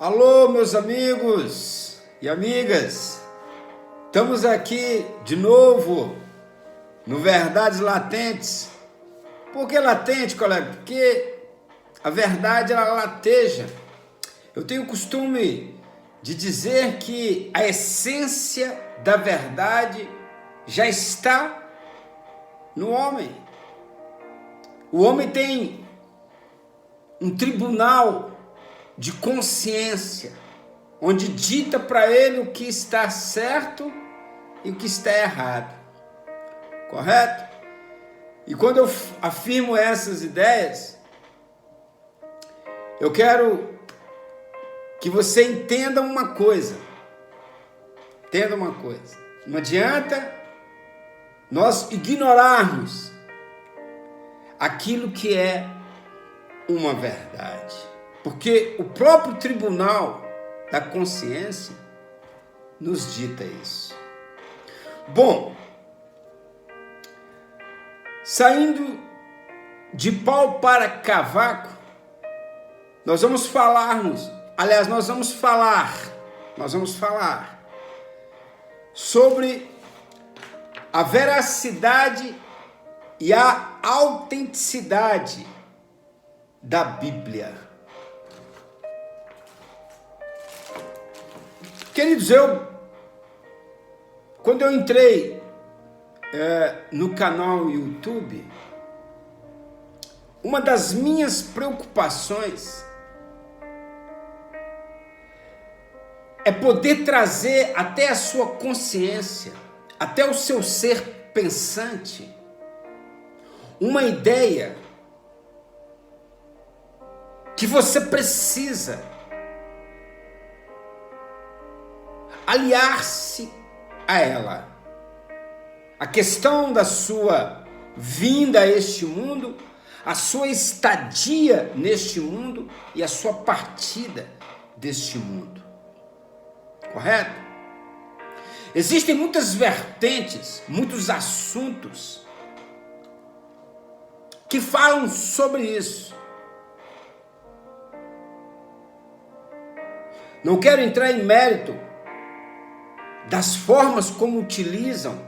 Alô, meus amigos e amigas, estamos aqui de novo no Verdades Latentes. Por que latente, colega? Porque a verdade, ela lateja. Eu tenho o costume de dizer que a essência da verdade já está no homem. O homem tem um tribunal de consciência, onde dita para ele o que está certo e o que está errado. Correto? E quando eu afirmo essas ideias, eu quero que você entenda uma coisa. Entenda uma coisa. Não adianta nós ignorarmos aquilo que é uma verdade. Porque o próprio tribunal da consciência nos dita isso. Bom, saindo de pau para cavaco, nós vamos falar sobre a veracidade e a autenticidade da Bíblia. Queridos, quando eu entrei no canal YouTube, uma das minhas preocupações é poder trazer até a sua consciência, até o seu ser pensante, uma ideia que você precisa aliar-se a ela. A questão da sua vinda a este mundo, a sua estadia neste mundo e a sua partida deste mundo. Correto? Existem muitas vertentes, muitos assuntos que falam sobre isso. Não quero entrar em mérito das formas como utilizam,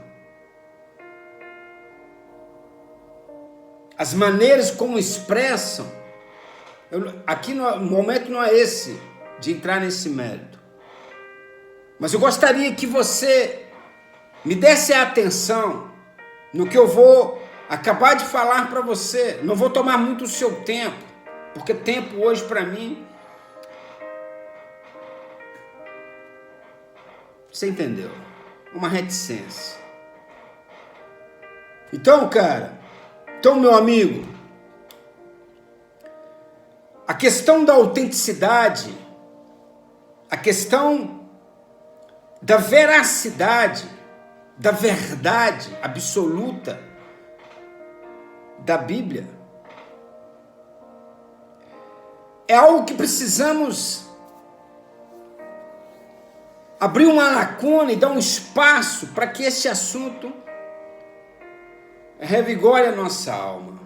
as maneiras como expressam. Aqui no momento não é esse de entrar nesse mérito. Mas eu gostaria que você me desse atenção no que eu vou acabar de falar para você. Não vou tomar muito o seu tempo, porque tempo hoje para mim... Você entendeu? Uma reticência. Então, meu amigo, a questão da autenticidade, a questão da veracidade, da verdade absoluta da Bíblia, é algo que precisamos abrir uma lacuna e dar um espaço para que esse assunto revigore a nossa alma.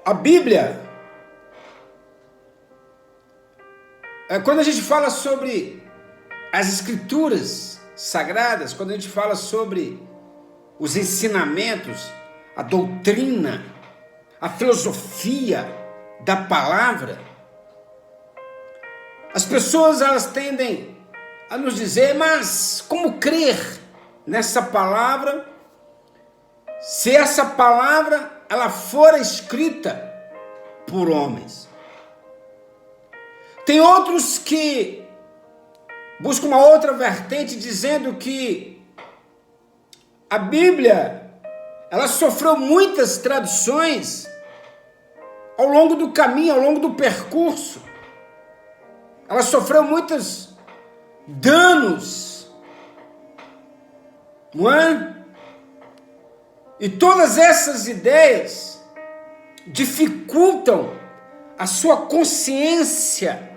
A Bíblia, quando a gente fala sobre as Escrituras Sagradas, quando a gente fala sobre os ensinamentos, a doutrina, a filosofia da palavra, as pessoas elas tendem a nos dizer, mas como crer nessa palavra se essa palavra ela for escrita por homens? Tem outros que buscam uma outra vertente dizendo que a Bíblia ela sofreu muitas traduções ao longo do caminho, ao longo do percurso. Ela sofreu muitos danos, não é? E todas essas ideias dificultam a sua consciência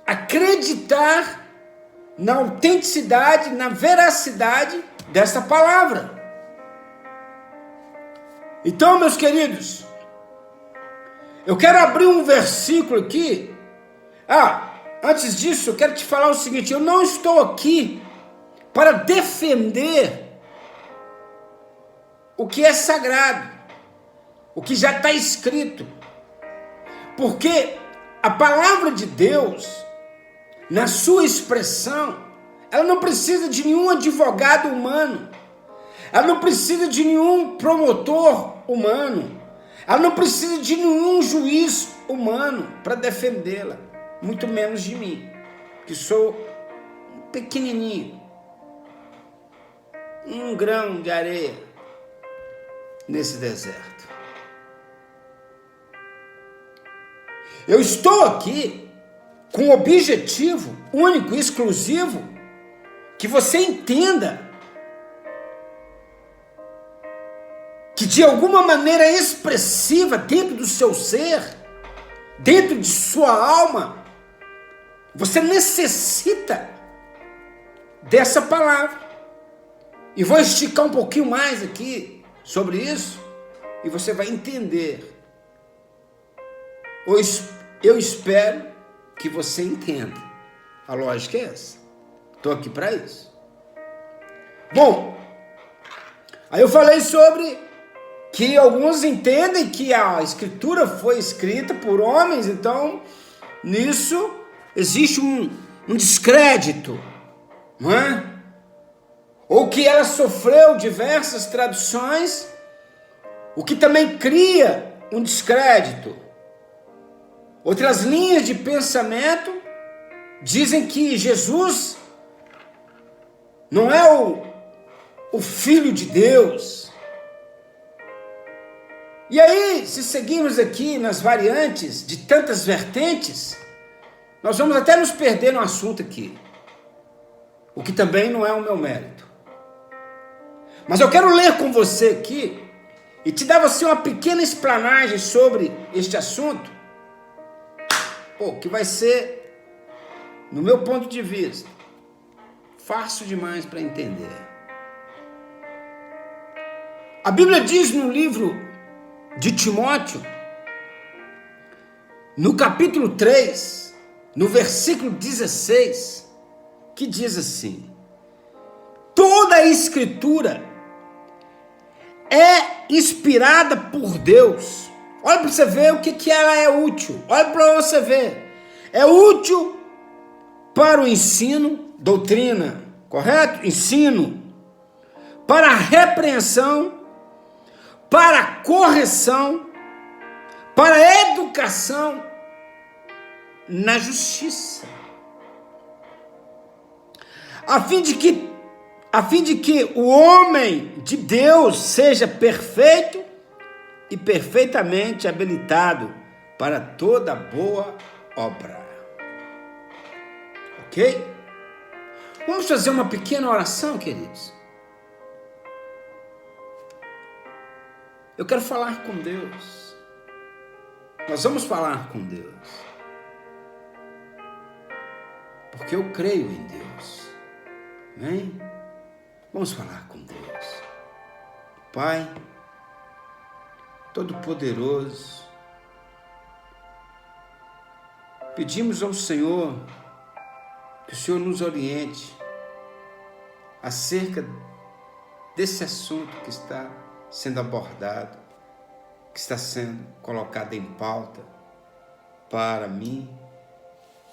acreditar na autenticidade, na veracidade dessa palavra. Então, meus queridos, Eu quero abrir um versículo aqui. Antes disso, eu quero te falar o seguinte: eu não estou aqui para defender o que é sagrado, o que já está escrito, porque a palavra de Deus, na sua expressão, ela não precisa de nenhum advogado humano, ela não precisa de nenhum promotor humano, ela não precisa de nenhum juiz humano para defendê-la, muito menos de mim, que sou pequenininho, um grão de areia nesse deserto. Eu estou aqui com o objetivo único e exclusivo que você entenda que de alguma maneira expressiva dentro do seu ser, dentro de sua alma, você necessita dessa palavra. E vou esticar um pouquinho mais aqui sobre isso e você vai entender. Eu espero que você entenda. A lógica é essa. Estou aqui para isso. Bom, aí eu falei sobre que alguns entendem que a escritura foi escrita por homens, então nisso existe um descrédito, não é? Ou que ela sofreu diversas traduções, o que também cria um descrédito. Outras linhas de pensamento dizem que Jesus não é o Filho de Deus. E aí, se seguirmos aqui nas variantes de tantas vertentes, nós vamos até nos perder no assunto aqui, o que também não é o meu mérito. Mas eu quero ler com você aqui e te dar você uma pequena explanagem sobre este assunto, que vai ser, no meu ponto de vista, fácil demais para entender. A Bíblia diz no livro de Timóteo, no capítulo 3, no versículo 16, que diz assim: toda a escritura é inspirada por Deus. Olha para você ver o que ela é útil. Olha para você ver. É útil para o ensino, doutrina, correto? Ensino. Para a repreensão, para a correção, para a educação na justiça, a fim de que o homem de Deus seja perfeito e perfeitamente habilitado para toda boa obra. Ok? Vamos fazer uma pequena oração, queridos. Eu quero falar com Deus. Nós vamos falar com Deus. Porque eu creio em Deus. Amém? Vamos falar com Deus. Pai Todo-Poderoso, pedimos ao Senhor que o Senhor nos oriente acerca desse assunto que está sendo abordado, que está sendo colocado em pauta para mim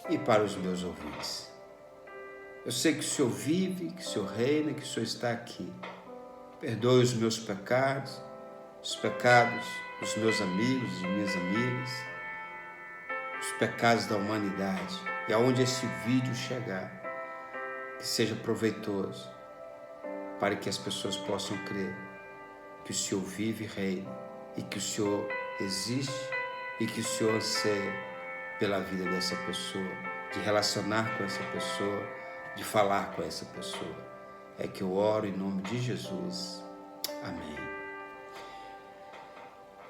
e para os meus ouvintes. Eu sei que o Senhor vive, que o Senhor reina, que o Senhor está aqui. Perdoe os meus pecados, os pecados dos meus amigos e minhas amigas, os pecados da humanidade. E aonde esse vídeo chegar, que seja proveitoso, para que as pessoas possam crer que o Senhor vive e reina, e que o Senhor existe, e que o Senhor anseia pela vida dessa pessoa, de relacionar com essa pessoa, de falar com essa pessoa. É que eu oro em nome de Jesus. Amém.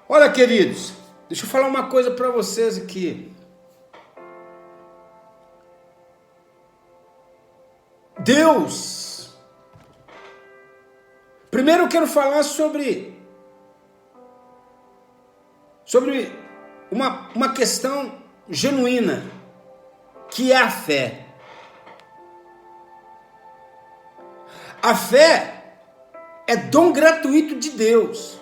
Olha, queridos, deixa eu falar uma coisa para vocês aqui. Deus. Primeiro eu quero falar sobre uma questão genuína, que é a fé. A fé é dom gratuito de Deus.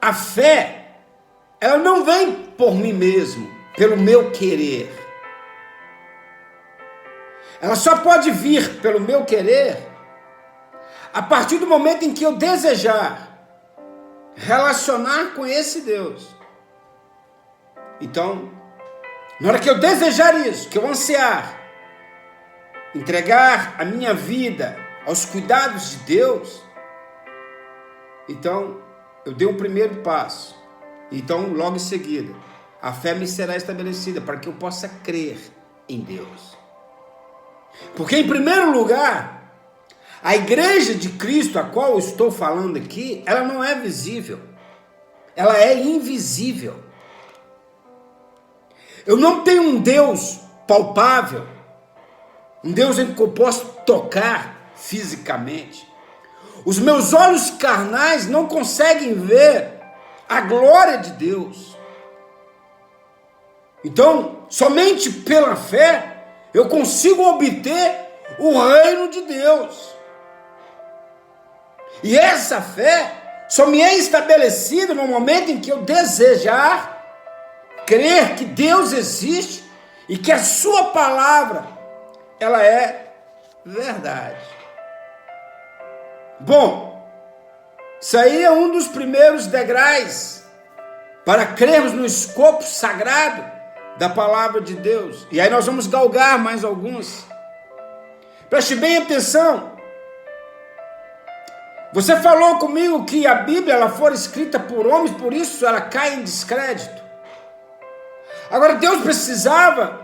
A fé, ela não vem por mim mesmo, pelo meu querer. Ela só pode vir pelo meu querer a partir do momento em que eu desejar relacionar com esse Deus. Então, na hora que eu desejar isso, que eu ansiar entregar a minha vida aos cuidados de Deus, então eu dei um primeiro passo. Então, logo em seguida, a fé me será estabelecida para que eu possa crer em Deus. Porque, em primeiro lugar, a igreja de Cristo, a qual eu estou falando aqui, ela não é visível. Ela é invisível. Eu não tenho um Deus palpável, um Deus em que eu posso tocar fisicamente. Os meus olhos carnais não conseguem ver a glória de Deus. Então, somente pela fé, eu consigo obter o reino de Deus. E essa fé só me é estabelecida no momento em que eu desejar crer que Deus existe e que a sua palavra, ela é verdade. Bom, isso aí é um dos primeiros degraus para crermos no escopo sagrado da palavra de Deus. E aí nós vamos galgar mais alguns. Preste bem atenção. Você falou comigo que a Bíblia ela foi escrita por homens, por isso ela cai em descrédito. Agora, Deus precisava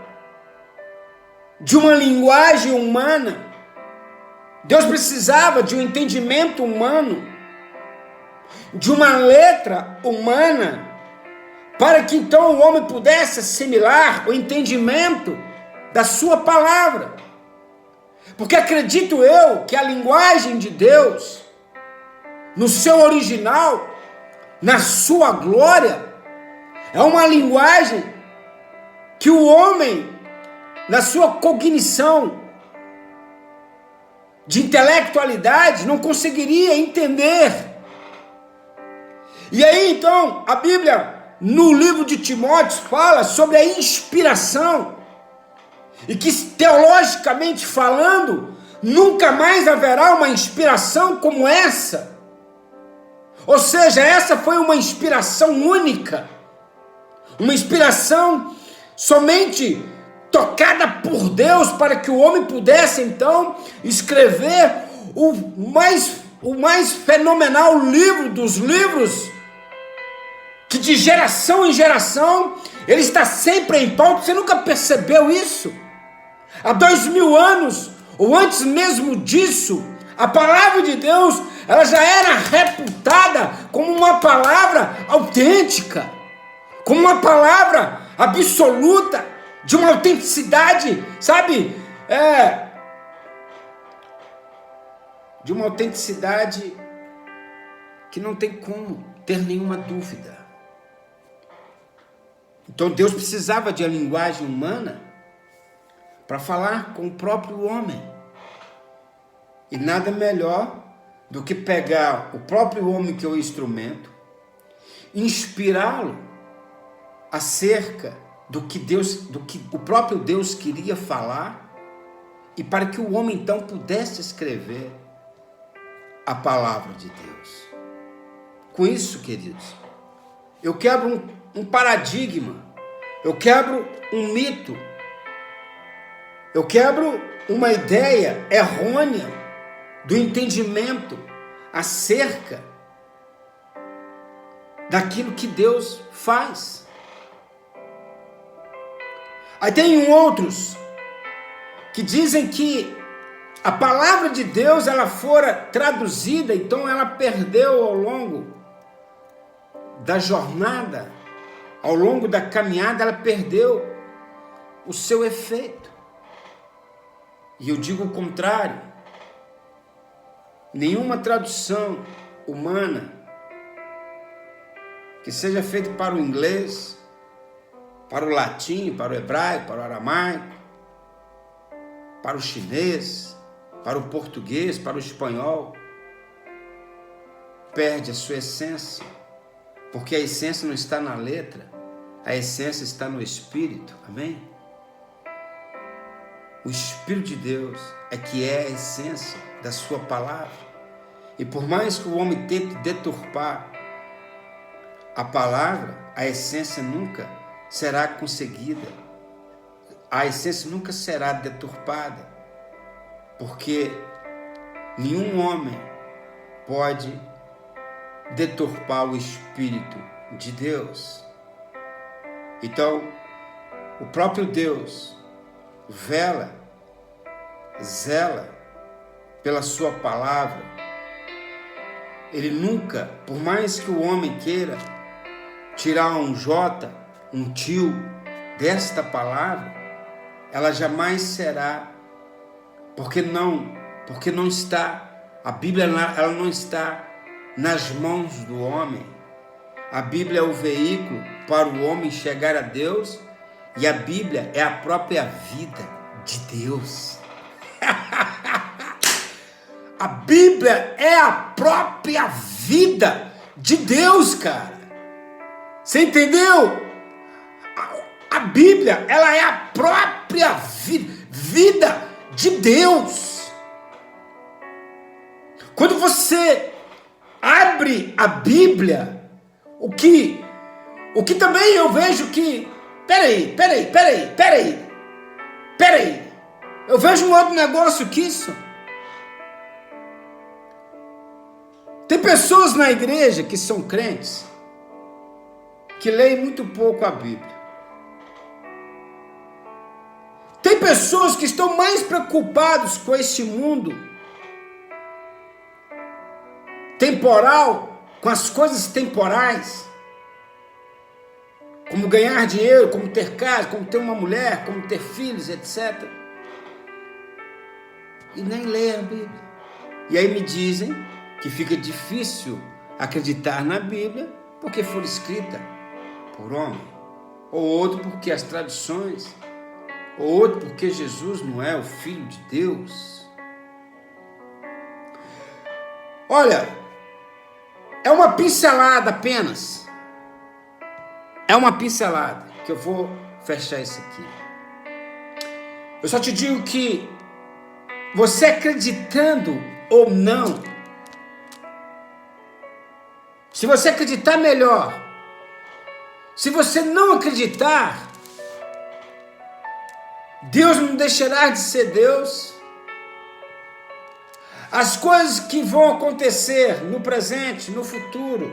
de uma linguagem humana. Deus precisava de um entendimento humano, de uma letra humana, para que então o homem pudesse assimilar o entendimento da sua palavra. Porque acredito eu que a linguagem de Deus, no seu original, na sua glória, é uma linguagem que o homem, na sua cognição de intelectualidade, não conseguiria entender. E aí então, a Bíblia, no livro de Timóteo, fala sobre a inspiração, e que teologicamente falando, nunca mais haverá uma inspiração como essa. Ou seja, essa foi uma inspiração única, uma inspiração somente tocada por Deus, para que o homem pudesse então escrever o mais fenomenal livro dos livros, que de geração em geração ele está sempre em pauta. Você nunca percebeu isso? Há 2000 anos, ou antes mesmo disso, a palavra de Deus ela já era reputada como uma palavra autêntica, como uma palavra absoluta, de uma autenticidade, sabe? De uma autenticidade que não tem como ter nenhuma dúvida. Então Deus precisava de a linguagem humana para falar com o próprio homem. E nada melhor do que pegar o próprio homem, que é o instrumento, inspirá-lo acerca do que o próprio Deus queria falar, e para que o homem então pudesse escrever a palavra de Deus. Com isso, queridos, eu quebro um paradigma, eu quebro um mito, eu quebro uma ideia errônea do entendimento acerca daquilo que Deus faz. Aí tem outros que dizem que a palavra de Deus ela fora traduzida, então ela perdeu ao longo da jornada, ao longo da caminhada, ela perdeu o seu efeito. E eu digo o contrário. Nenhuma tradução humana que seja feito para o inglês, para o latim, para o hebraico, para o aramaico, para o chinês, para o português, para o espanhol, perde a sua essência, porque a essência não está na letra, a essência está no Espírito, amém? O Espírito de Deus é que é a essência da sua palavra, e por mais que o homem tente deturpar a palavra, a essência nunca será conseguida, a essência nunca será deturpada, porque nenhum homem pode deturpar o Espírito de Deus. Então, o próprio Deus zela pela sua palavra. Ele nunca, por mais que o homem queira tirar um J, um tio desta palavra, ela jamais será, porque não está, a Bíblia ela não está nas mãos do homem. A Bíblia é o veículo para o homem chegar a Deus, e a Bíblia é a própria vida de Deus. A Bíblia é a própria vida de Deus, cara. Você entendeu? A Bíblia, ela é a própria vida de Deus. Quando você abre a Bíblia, o que também eu vejo que... Peraí. Eu vejo um outro negócio que isso. Tem pessoas na igreja que são crentes, que leem muito pouco a Bíblia. Tem pessoas que estão mais preocupados com esse mundo temporal, com as coisas temporais, como ganhar dinheiro, como ter casa, como ter uma mulher, como ter filhos, etc. E nem leem a Bíblia. E aí me dizem que fica difícil acreditar na Bíblia porque foi escrita por homem, ou outro porque as tradições, ou outro porque Jesus não é o Filho de Deus. Olha, é uma pincelada apenas. É uma pincelada que eu vou fechar isso aqui. Eu só te digo que você acreditando ou não, se você acreditar, melhor. Se você não acreditar, Deus não deixará de ser Deus. As coisas que vão acontecer no presente, no futuro,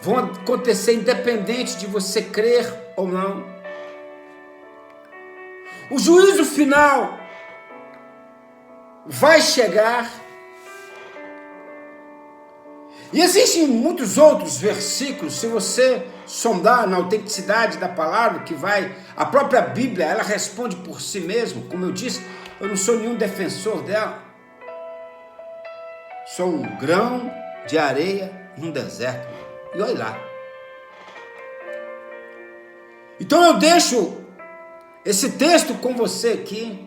vão acontecer independente de você crer ou não. O juízo final vai chegar. E existem muitos outros versículos, se você sondar na autenticidade da palavra, a própria Bíblia, ela responde por si mesma. Como eu disse, eu não sou nenhum defensor dela. Sou um grão de areia num deserto. E olha lá. Então eu deixo esse texto com você aqui,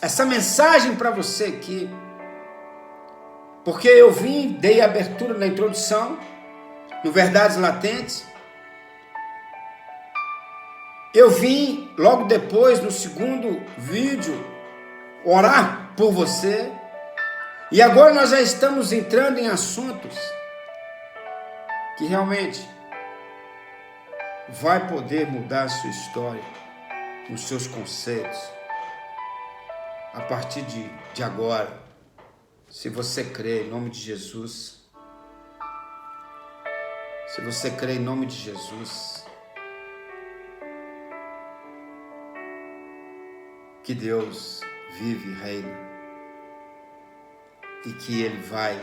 essa mensagem para você aqui, porque eu dei abertura na introdução, no Verdades Latentes. Eu vim logo depois, no segundo vídeo, orar por você. E agora nós já estamos entrando em assuntos que realmente vai poder mudar a sua história, os seus conceitos, a partir de agora. Se você crê em nome de Jesus, se você crê em nome de Jesus, que Deus vive e reina, e que Ele vai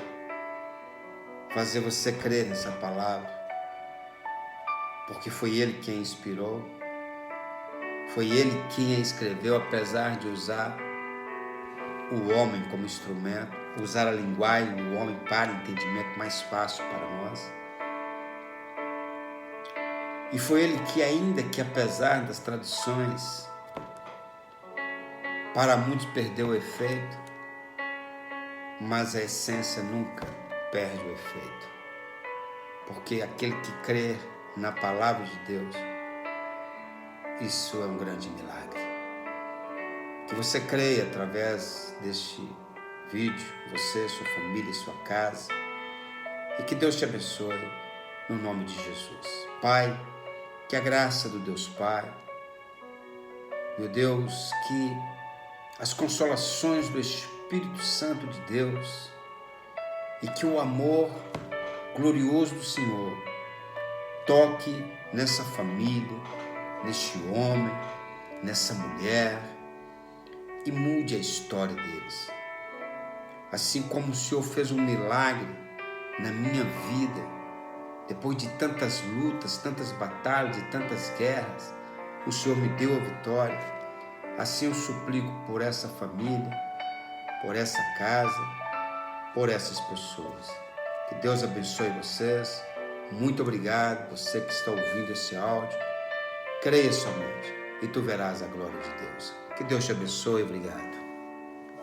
fazer você crer nessa palavra, porque foi Ele quem inspirou, foi Ele quem a escreveu, apesar de usar o homem como instrumento, usar a linguagem do homem para entendimento mais fácil para nós. E foi ele que, ainda que apesar das traduções, para muitos perdeu o efeito, mas a essência nunca perde o efeito. Porque aquele que crê na palavra de Deus, isso é um grande milagre. Que você creia através deste vídeo, você, sua família, sua casa, e que Deus te abençoe no nome de Jesus. Pai, que a graça do Deus Pai, meu Deus, que as consolações do Espírito Santo de Deus e que o amor glorioso do Senhor toque nessa família, neste homem, nessa mulher e mude a história deles. Assim como o Senhor fez um milagre na minha vida, depois de tantas lutas, tantas batalhas e tantas guerras, o Senhor me deu a vitória. Assim eu suplico por essa família, por essa casa, por essas pessoas. Que Deus abençoe vocês. Muito obrigado, você que está ouvindo esse áudio. Creia somente e tu verás a glória de Deus. Que Deus te abençoe. Obrigado.